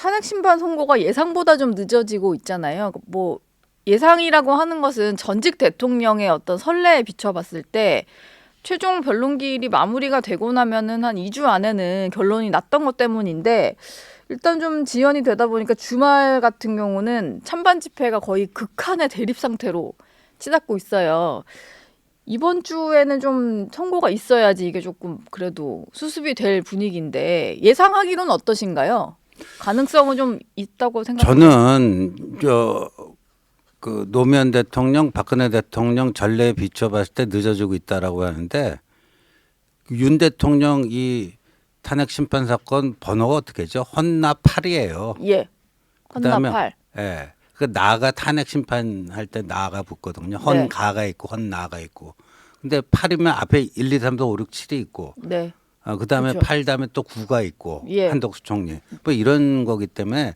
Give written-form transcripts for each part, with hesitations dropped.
탄핵 심판 선고가 예상보다 좀 늦어지고 있잖아요. 뭐 예상이라고 하는 것은 전직 대통령의 어떤 선례에 비춰봤을 때 최종 변론기일이 마무리가 되고 나면은 한 2주 안에는 결론이 났던 것 때문인데 일단 좀 지연이 되다 보니까 주말 같은 경우는 찬반 집회가 거의 극한의 대립 상태로 치닫고 있어요. 이번 주에는 좀 선고가 있어야지 이게 조금 그래도 수습이 될 분위기인데 예상하기로는 어떠신가요? 가능성은 좀 있다고 생각하세요? 저는 그 노무현 대통령, 박근혜 대통령 전례에 비춰봤을 때 늦어지고 있다라고 하는데 윤 대통령 이 탄핵 심판 사건 번호가 어떻게죠? 헌나 8이에요. 예. 그다음에 헌나팔. 예. 그 나가 탄핵 심판할 때 나가 붙거든요. 네. 헌가가 있고 헌나가 있고. 근데 8이면 앞에 1, 2, 3, 4, 5, 6, 7이 있고. 네. 그다음에 그렇죠. 8 다음에 또 9가 있고. 예. 한덕수 총리. 뭐 이런 거기 때문에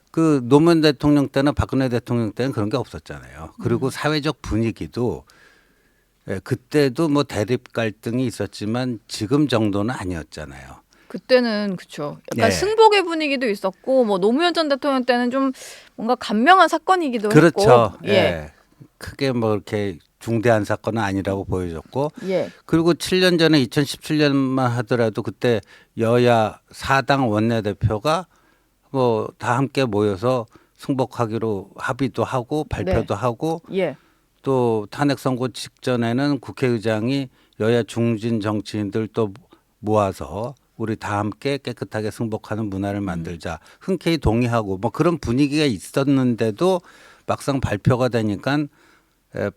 그 노무현 대통령 때나 박근혜 대통령 때는 그런 게 없었잖아요. 그리고 사회적 분위기도 그때도 뭐 대립 갈등이 있었지만 지금 정도는 아니었잖아요. 그때는 그쵸. 약간 예. 승복의 분위기도 있었고 뭐 노무현 전 대통령 때는 좀 뭔가 감명한 사건이기도 그렇죠. 했고. 예. 크게 뭐 이렇게 중대한 사건은 아니라고 보여졌고 예. 그리고 7년 전에 2017년만 하더라도 그때 여야 4당 원내대표가 뭐 다 함께 모여서 승복하기로 합의도 하고 발표도 하고 예. 또 탄핵 선고 직전에는 국회의장이 여야 중진 정치인들 또 모아서 우리 다 함께 깨끗하게 승복하는 문화를 만들자 흔쾌히 동의하고 뭐 그런 분위기가 있었는데도 막상 발표가 되니까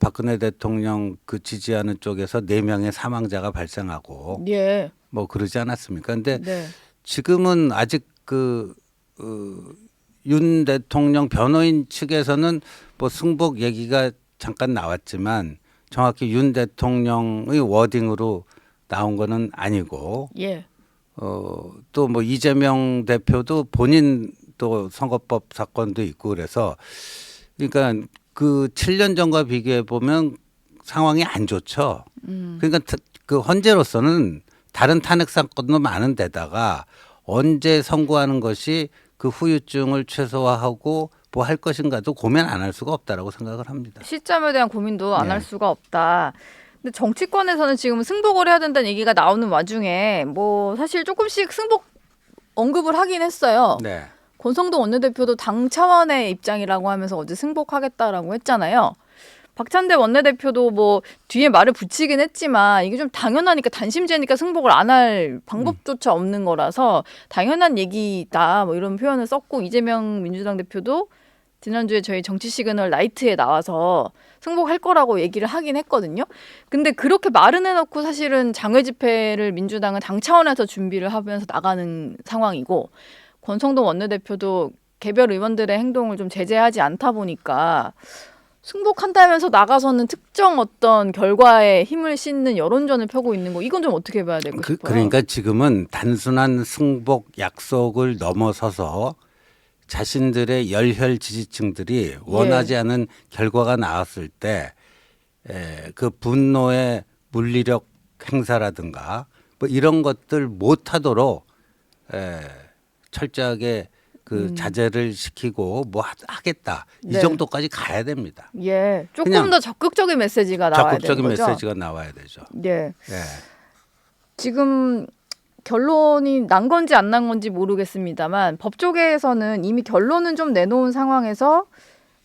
박근혜 대통령 그 지지하는 쪽에서 4명의 사망자가 발생하고 예. 뭐 그러지 않았습니까? 근데 네. 지금은 아직 윤 대통령 변호인 측에서는 뭐 승복 얘기가 잠깐 나왔지만 정확히 윤 대통령의 워딩으로 나온 거는 아니고 예. 또 뭐 이재명 대표도 본인 또 선거법 사건도 있고 그래서 그러니까 그 7년 전과 비교해 보면 상황이 안 좋죠. 그러니까 그 헌재로서는 다른 탄핵 사건도 많은 데다가 언제 선고하는 것이 그 후유증을 최소화하고 뭐 할 것인가도 고민 안 할 수가 없다라고 생각을 합니다. 시점에 대한 고민도 안 네. 할 수가 없다. 근데 정치권에서는 지금 승복을 해야 된다는 얘기가 나오는 와중에 뭐 사실 조금씩 승복 언급을 하긴 했어요. 네. 권성동 원내대표도 당 차원의 입장이라고 하면서 어제 승복하겠다라고 했잖아요. 박찬대 원내대표도 뭐 뒤에 말을 붙이긴 했지만 이게 좀 당연하니까 단심제니까 승복을 안 할 방법조차 없는 거라서 당연한 얘기다 뭐 이런 표현을 썼고 이재명 민주당 대표도 지난주에 저희 정치 시그널 나이트에 나와서 승복할 거라고 얘기를 하긴 했거든요. 근데 그렇게 말은 해놓고 사실은 장외 집회를 민주당은 당 차원에서 준비를 하면서 나가는 상황이고 권성동 원내대표도 개별 의원들의 행동을 좀 제재하지 않다 보니까 승복한다면서 나가서는 특정 어떤 결과에 힘을 싣는 여론전을 펴고 있는 거 이건 좀 어떻게 봐야 되고 싶어요? 그러니까 지금은 단순한 승복 약속을 넘어서서 자신들의 열혈 지지층들이 원하지 않은 결과가 나왔을 때 그 분노의 물리력 행사라든가 뭐 이런 것들 못하도록 철저하게 그 자제를 시키고 뭐 하겠다 이 네. 정도까지 가야 됩니다. 예, 조금 그냥 더 적극적인 메시지가 나와야 적극적인 되는 거죠. 메시지가 나와야 되죠. 예, 예. 지금 결론이 난 건지 안 난 건지 모르겠습니다만 법조계에서는 이미 결론은 좀 내놓은 상황에서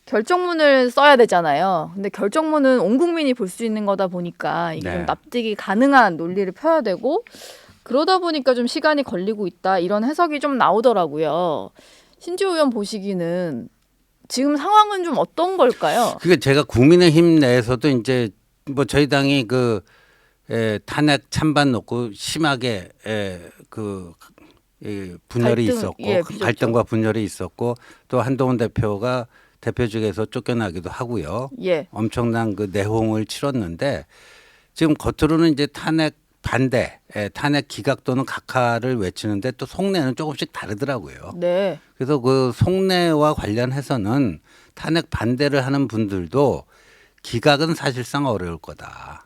결정문을 써야 되잖아요. 근데 결정문은 온 국민이 볼 수 있는 거다 보니까 이게 네. 좀 납득이 가능한 논리를 펴야 되고 그러다 보니까 좀 시간이 걸리고 있다 이런 해석이 좀 나오더라고요. 신지호 의원 보시기는 지금 상황은 좀 어떤 걸까요? 그게 제가 국민의힘 내에서도 이제 뭐 저희 당이 그 탄핵 찬반 놓고 심하게 분열이 갈등, 있었고 예, 빚었죠. 갈등과 분열이 있었고 또 한동훈 대표가 대표직에서 쫓겨나기도 하고요. 예, 엄청난 그 내홍을 치렀는데 지금 겉으로는 이제 탄핵 반대, 탄핵 기각 또는 각하를 외치는데 또 속내는 조금씩 다르더라고요. 네, 그래서 그 속내와 관련해서는 탄핵 반대를 하는 분들도 기각은 사실상 어려울 거다.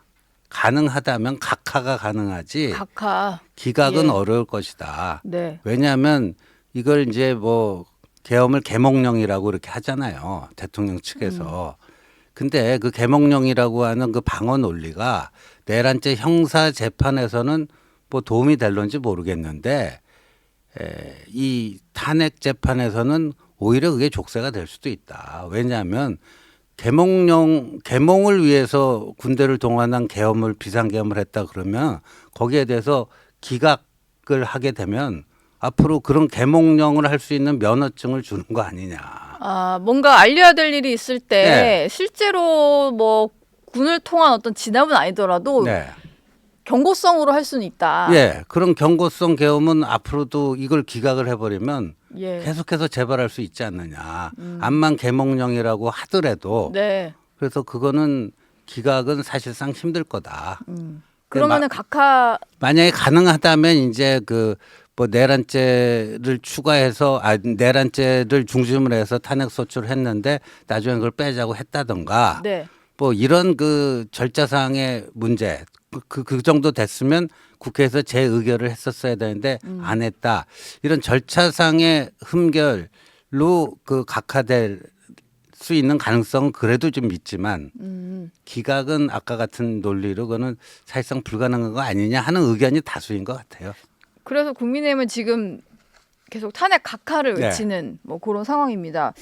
가능하다면 각하가 가능하지 각하, 기각은 예. 어려울 것이다. 네, 왜냐하면 이걸 이제 뭐 계엄을 계몽령이라고 이렇게 하잖아요. 대통령 측에서. 근데 그 계몽령이라고 하는 그 방어 논리가 내란죄 형사 재판에서는 뭐 도움이 될런지 모르겠는데 이 탄핵 재판에서는 오히려 그게 족쇄가 될 수도 있다. 왜냐하면 계몽을 위해서 군대를 동원한 계엄을 비상계엄을 했다 그러면 거기에 대해서 기각을 하게 되면 앞으로 그런 계몽령을 할 수 있는 면허증을 주는 거 아니냐. 아, 뭔가 알려야 될 일이 있을 때 네. 실제로 뭐 군을 통한 어떤 진압은 아니더라도 네. 경고성으로 할 수는 있다. 예, 그런 경고성 계엄은 앞으로도 이걸 기각을 해버리면 예. 계속해서 재발할 수 있지 않느냐. 암만 계몽령이라고 하더라도 네. 그래서 그거는 기각은 사실상 힘들 거다. 그러면은 각하 만약에 가능하다면 이제 그 뭐 내란죄를 추가해서 내란죄를 중심으로 해서 탄핵 소추를 했는데 나중에 그걸 빼자고 했다던가 네. 뭐 이런 그 절차상의 문제 그 정도 됐으면 국회에서 재의결을 했었어야 되는데 안 했다. 이런 절차상의 흠결로 그 각하될 수 있는 가능성은 그래도 좀 있지만 기각은 아까 같은 논리로 그거는 사실상 불가능한 거 아니냐 하는 의견이 다수인 것 같아요. 그래서 국민의힘은 지금 계속 탄핵 각하를 네. 외치는 뭐 그런 상황입니다.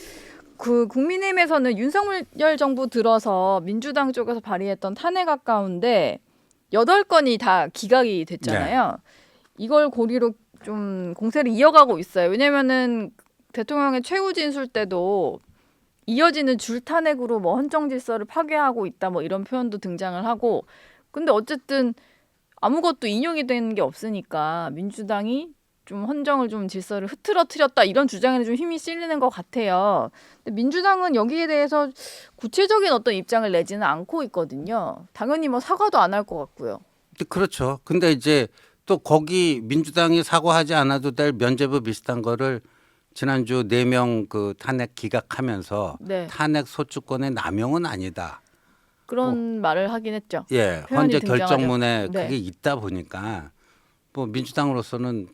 그 국민의힘에서는 윤석열 정부 들어서 민주당 쪽에서 발의했던 탄핵안 가운데 8건이 다 기각이 됐잖아요. 이걸 고리로 좀 공세를 이어가고 있어요. 왜냐면은 대통령의 최후 진술 때도 이어지는 줄 탄핵으로 뭐 헌정 질서를 파괴하고 있다 뭐 이런 표현도 등장을 하고 근데 어쨌든 아무것도 인용이 되는 게 없으니까 민주당이 좀 헌정을 좀 질서를 흐트러뜨렸다 이런 주장에는 좀 힘이 실리는 것 같아요. 근데 민주당은 여기에 대해서 구체적인 어떤 입장을 내지는 않고 있거든요. 당연히 뭐 사과도 안 할 것 같고요. 그렇죠. 근데 이제 또 거기 민주당이 사과하지 않아도 될 면죄부 비슷한 거를 지난주 4명 그 탄핵 기각하면서 네. 탄핵 소추권의 남용은 아니다. 그런 말을 하긴 했죠. 예, 표현이 헌재 등장하죠. 결정문에 네. 그게 있다 보니까 뭐 민주당으로서는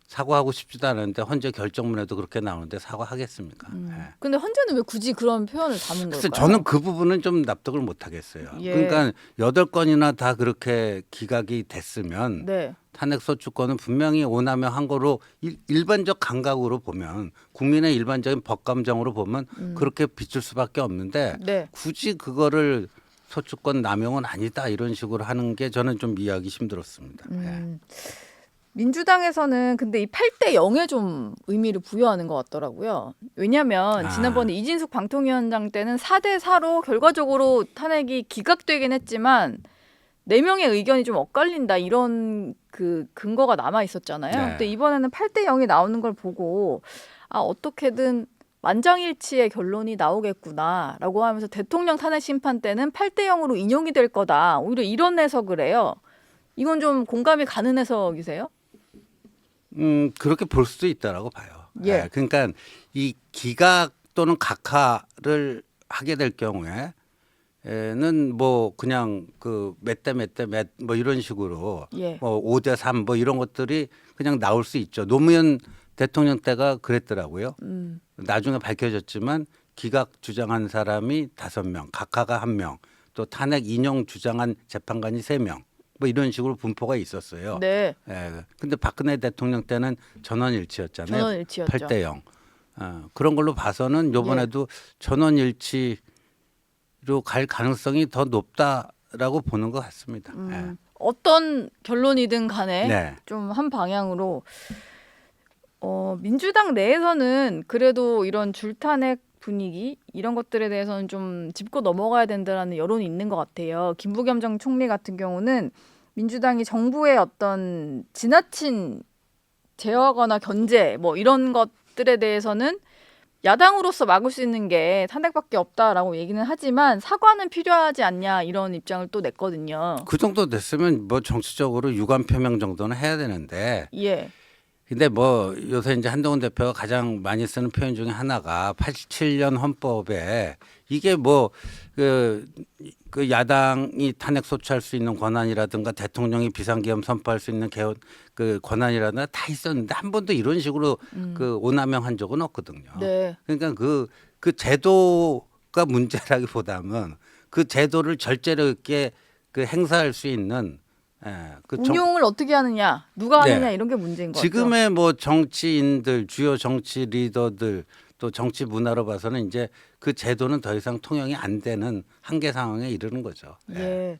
사과하고 싶지도 않은데 헌재 결정문에도 그렇게 나오는데 사과하겠습니까? 예. 근데 헌재는 왜 굳이 그런 표현을 담은 그래서 걸까요? 저는 그 부분은 좀 납득을 못 하겠어요. 예. 그러니까 8건이나 다 그렇게 기각이 됐으면 네. 탄핵 소추권은 분명히 오남용한 거로 일반적 감각으로 보면 국민의 일반적인 법 감정으로 보면 그렇게 비출 수밖에 없는데 네. 굳이 그거를 소추권 남용은 아니다 이런 식으로 하는 게 저는 좀 이해하기 힘들었습니다. 예. 민주당에서는 근데 이 8대 0에 좀 의미를 부여하는 것 같더라고요. 왜냐하면 지난번에 이진숙 방통위원장 때는 4대 4로 결과적으로 탄핵이 기각되긴 했지만 4명의 의견이 좀 엇갈린다 이런 그 근거가 남아 있었잖아요. 네. 근데 이번에는 8대 0이 나오는 걸 보고 아 어떻게든 만장일치의 결론이 나오겠구나라고 하면서 대통령 탄핵 심판 때는 8대 0으로 인용이 될 거다. 오히려 이런 해석을 해요. 이건 좀 공감이 가는 해석이세요? 그렇게 볼 수도 있다라고 봐요. 예. 그러니까 이 기각 또는 각하를 하게 될 경우에는 뭐 그냥 그 몇 대 몇 대 몇 뭐 이런 식으로 예. 뭐 5대 3 뭐 이런 것들이 그냥 나올 수 있죠. 노무현 대통령 때가 그랬더라고요. 나중에 밝혀졌지만 기각 주장한 사람이 5명, 각하가 1명, 또 탄핵 인용 주장한 재판관이 3명. 뭐 이런 식으로 분포가 있었어요. 네. 예. 근데 박근혜 대통령 때는 전원일치였잖아요. 전원일치였죠. 8대 0. 그런 걸로 봐서는 이번에도 전원일치로 갈 가능성이 더 높다라고 보는 것 같습니다. 예. 어떤 결론이든 간에 네. 좀 한 방향으로 민주당 내에서는 그래도 이런 줄탄핵 분위기 이런 것들에 대해서는 좀 짚고 넘어가야 된다라는 여론이 있는 것 같아요. 김부겸 전 총리 같은 경우는 민주당이 정부의 어떤 지나친 제어하거나 견제 뭐 이런 것들에 대해서는 야당으로서 막을 수 있는 게 탄핵밖에 없다라고 얘기는 하지만 사과는 필요하지 않냐 이런 입장을 또 냈거든요. 그 정도 됐으면 뭐 정치적으로 유감 표명 정도는 해야 되는데 예. 근데 뭐 요새 이제 한동훈 대표가 가장 많이 쓰는 표현 중에 하나가 87년 헌법에 이게 뭐 그 야당이 탄핵 소추할 수 있는 권한이라든가 대통령이 비상기험 선포할 수 있는 개헌 그 권한이라든가 다 있었는데 한 번도 이런 식으로 그 오남용한 적은 없거든요. 네. 그러니까 그 제도가 문제라기보다는 그 제도를 절제력 있게 그 행사할 수 있는 그 운용을 어떻게 하느냐, 누가 네. 하느냐 이런 게 문제인 것 같죠. 지금의 뭐 정치인들, 주요 정치 리더들 또 정치 문화로 봐서는 이제 그 제도는 더 이상 통용이 안 되는 한계 상황에 이르는 거죠. 예.